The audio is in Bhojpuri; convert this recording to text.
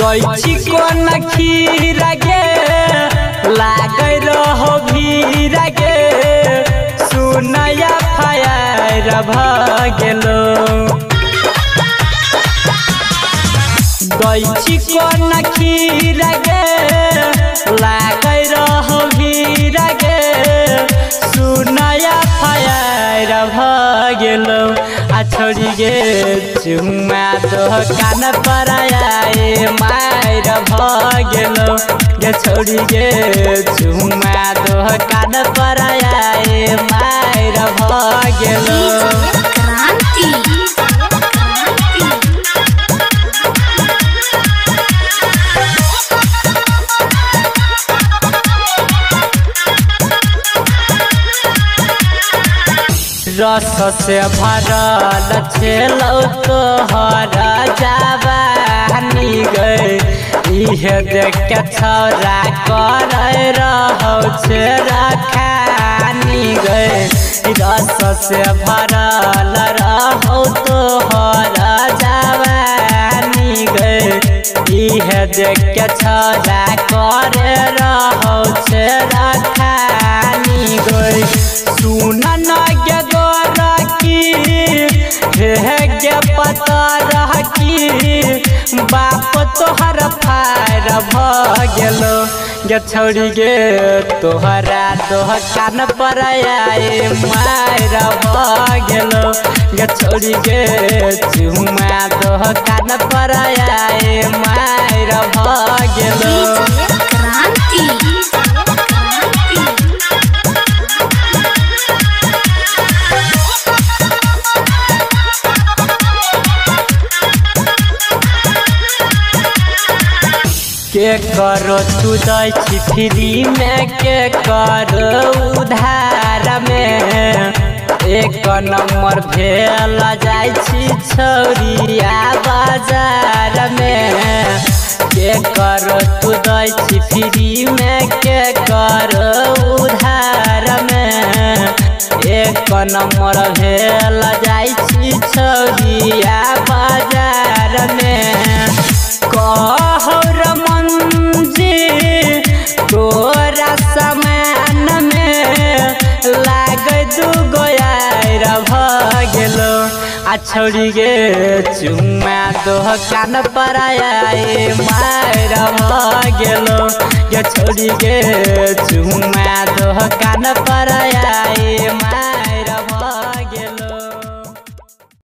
कैची कोन खीर गे लागे रहो भीर गे सुनया फायर भगेलो कैची कोन खीर गे लागे रहो भीर गे सुनया फायर भगेलो आ छोड़ी गे चुम्मा तो कान पर आए मायर भगेलो गे छोड़ी गे चुम्मा तो कान पर आए मायर भगेलो रस से भरल छेलौ तोहर जवानी गए इहे देख के छौरा कर रहो छेरा खानी गए रस से भरल रहो तोहर जवानी गए इहे देख के छौरा कर रहो छेरा खानी गए सुन न गे पता रह की बाप तोहर फायर भगेलो गे छोड़ी गे तोहरा कान पर आए मायर भगेलो गे छोड़ी गे चुम्मा कान पर आए मायर भगेलो के करो तू दै छी फ्री में के करो उधार में एक नंबर भेल जाय छी छौरिया बाजार में के करो तू दै छी फ्री में के करो उधार में एक नंबर भेल जाय छी छौरिया बाजार में कहर तोरा समान में लागे दुगो यार भगेलो आ छोड़ी गे चुम्मा कान पर आए मायर भगेलो गे छोड़ी गे चुम्मा कान पर आए